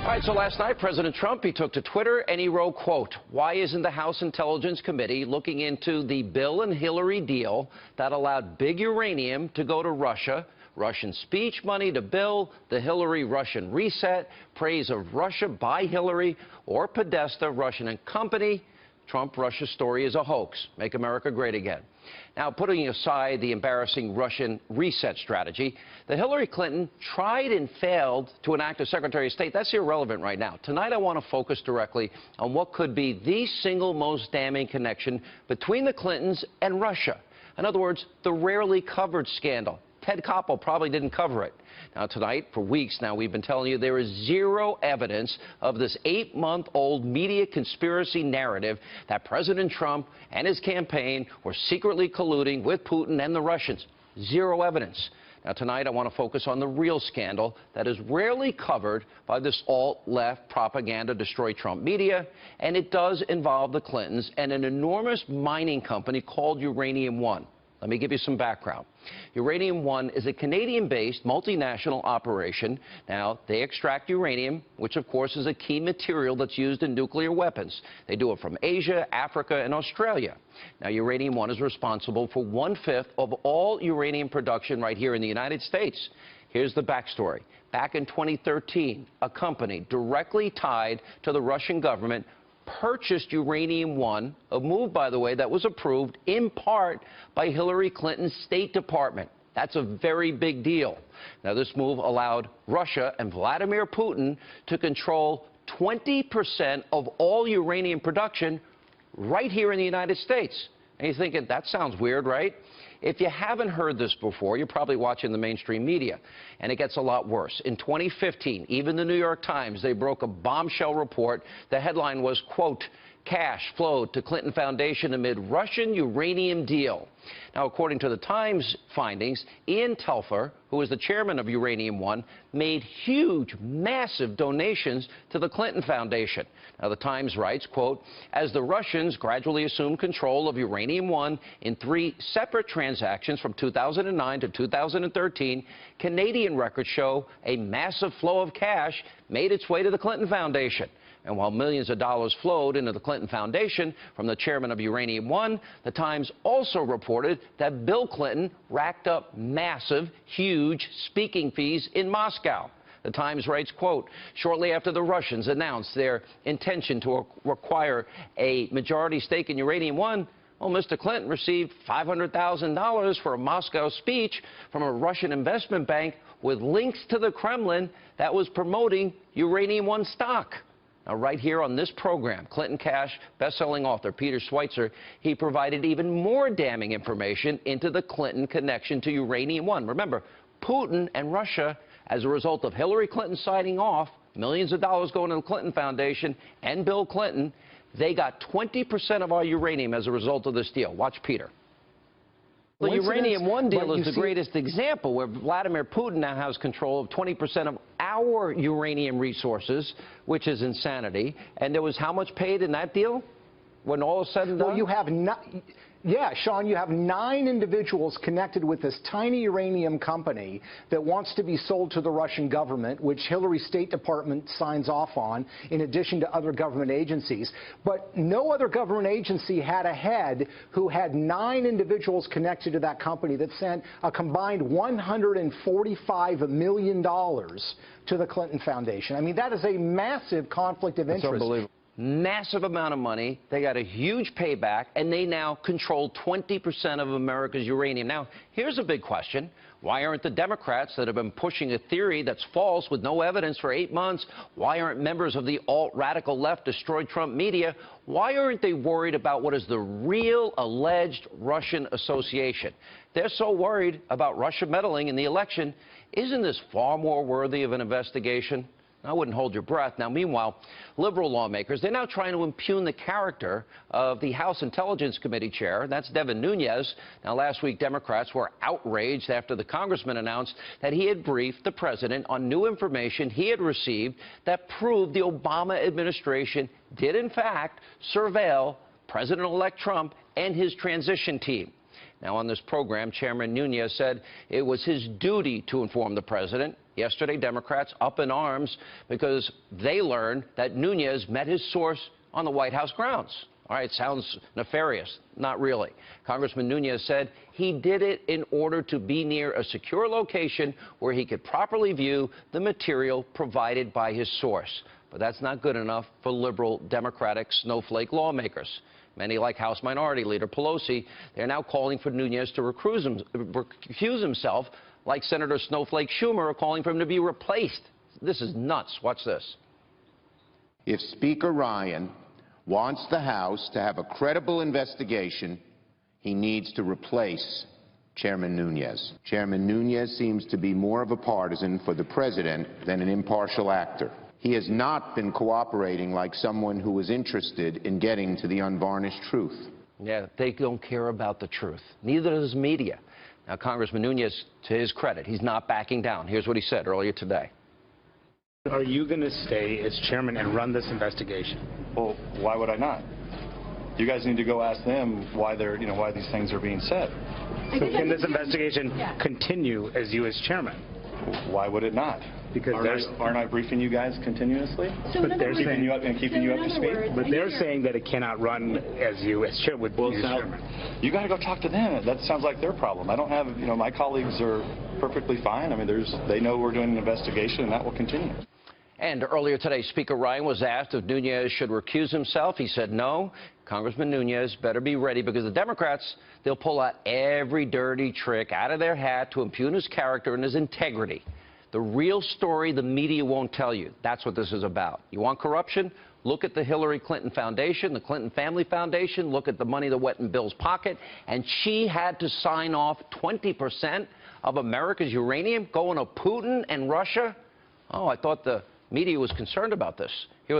All right, so last night, President Trump, he took to Twitter and he wrote, quote, "Why isn't the House Intelligence Committee looking into the Bill and Hillary deal that allowed big uranium to go to Russia, Russian speech money to Bill, the Hillary Russian reset, praise of Russia by Hillary, or Podesta, Russian and company? Trump-Russia story is a hoax. Make America great again." Now, putting aside the embarrassing Russian reset strategy, the Hillary Clinton tried and failed to enact a Secretary of State. That's irrelevant right now. Tonight, I want to focus directly on what could be the single most damning connection between the Clintons and Russia. In other words, the rarely covered scandal. Ted Koppel probably didn't cover it. Now, tonight, for weeks now, we've been telling you there is zero evidence of this 8-month-old media conspiracy narrative that President Trump and his campaign were secretly colluding with Putin and the Russians. Zero evidence. Now, tonight, I want to focus on the real scandal that is rarely covered by this alt-left propaganda destroy Trump media, and it does involve the Clintons and an enormous mining company called Uranium One. Let me give you some background. Uranium One is a Canadian-based multinational operation. Now, they extract uranium, which, of course, is a key material that's used in nuclear weapons. They do it from Asia, Africa, and Australia. Now, Uranium One is responsible for 1/5 of all uranium production right here in the United States. Here's the backstory. Back in 2013, a company directly tied to the Russian government purchased Uranium One, a move, by the way, that was approved in part by Hillary Clinton's State Department. That's a very big deal. Now, this move allowed Russia and Vladimir Putin to control 20% of all uranium production right here in the United States. And you're thinking, that sounds weird, right? If you haven't heard this before, you're probably watching the mainstream media, and it gets a lot worse. In 2015, even the New York Times, they broke a bombshell report. The headline was, quote, "Cash flowed to Clinton Foundation amid Russian uranium deal." Now, according to the Times findings, Ian Telfer, who is the chairman of Uranium One, made huge, massive donations to the Clinton Foundation. Now, the Times writes, quote, "As the Russians gradually assumed control of Uranium One in 3 separate transactions from 2009 to 2013, Canadian records show a massive flow of cash made its way to the Clinton Foundation." And while millions of dollars flowed into the Clinton Foundation from the chairman of Uranium One, the Times also reported that Bill Clinton racked up massive, huge speaking fees in Moscow. The Times writes, quote, "Shortly after the Russians announced their intention to acquire a majority stake in Uranium One, well, Mr. Clinton received $500,000 for a Moscow speech from a Russian investment bank with links to the Kremlin that was promoting Uranium One stock." Now, right here on this program, Clinton Cash best-selling author Peter Schweitzer, he provided even more damning information into the Clinton connection to Uranium One. Remember, Putin and Russia, as a result of Hillary Clinton signing off, millions of dollars going to the Clinton Foundation and Bill Clinton, they got 20% of our uranium as a result of this deal. Watch Peter. The Uranium One deal is the greatest example where Vladimir Putin now has control of 20% of our uranium resources, which is insanity. And there was how much paid in that deal when all is said and done? Well, you have yeah, Sean, you have 9 individuals connected with this tiny uranium company that wants to be sold to the Russian government, which Hillary's State Department signs off on, in addition to other government agencies. But no other government agency had a head who had 9 individuals connected to that company that sent a combined $145 million to the Clinton Foundation. I mean, that is a massive conflict of interest. That's unbelievable. Massive amount of money. They got a huge payback, and they now control 20% of America's uranium. Now, here's a big question. Why aren't the Democrats that have been pushing a theory that's false with no evidence for 8 months, why aren't members of the alt-radical left destroyed Trump media, why aren't they worried about what is the real alleged Russian association? They're so worried about Russia meddling in the election. Isn't this far more worthy of an investigation? I wouldn't hold your breath. Now, meanwhile, liberal lawmakers, they're now trying to impugn the character of the House Intelligence Committee chair. That's Devin Nunes. Now, last week, Democrats were outraged after the congressman announced that he had briefed the president on new information he had received that proved the Obama administration did, in fact, surveil President-elect Trump and his transition team. Now, on this program, Chairman Nunes said it was his duty to inform the president. Yesterday, Democrats up in arms because they learned that Nunes met his source on the White House grounds. All right, sounds nefarious. Not really. Congressman Nunes said he did it in order to be near a secure location where he could properly view the material provided by his source. But that's not good enough for liberal Democratic snowflake lawmakers. Many, like House Minority Leader Pelosi, they're now calling for Nunes to recuse himself, like Senator Snowflake Schumer are calling for him to be replaced. This is nuts. Watch this. If Speaker Ryan wants the House to have a credible investigation, he needs to replace Chairman Nunes. Chairman Nunes seems to be more of a partisan for the president than an impartial actor. He has not been cooperating like someone who is interested in getting to the unvarnished truth. Yeah, they don't care about the truth. Neither does media. Now, Congressman Nunes, to his credit, he's not backing down. Here's what he said earlier today. Are you going to stay as chairman and run this investigation? Well, why would I not? You guys need to go ask them why why these things are being said. So can this investigation continue as you as chairman? Why would it not? Because aren't I briefing you guys continuously? So but they're keeping you up to speed. But they're saying that it cannot run as you as chair with you as chairman. You got to go talk to them. That sounds like their problem. I don't have, my colleagues are perfectly fine. I mean, they know we're doing an investigation, and that will continue. And earlier today, Speaker Ryan was asked if Nunes should recuse himself. He said no. Congressman Nunes better be ready because the Democrats, they'll pull out every dirty trick out of their hat to impugn his character and his integrity. The real story the media won't tell you. That's what this is about. You want corruption? Look at the Hillary Clinton Foundation, the Clinton Family Foundation. Look at the money that went in Bill's pocket. And she had to sign off 20% of America's uranium going to Putin and Russia. Oh, I thought the media was concerned about this. Here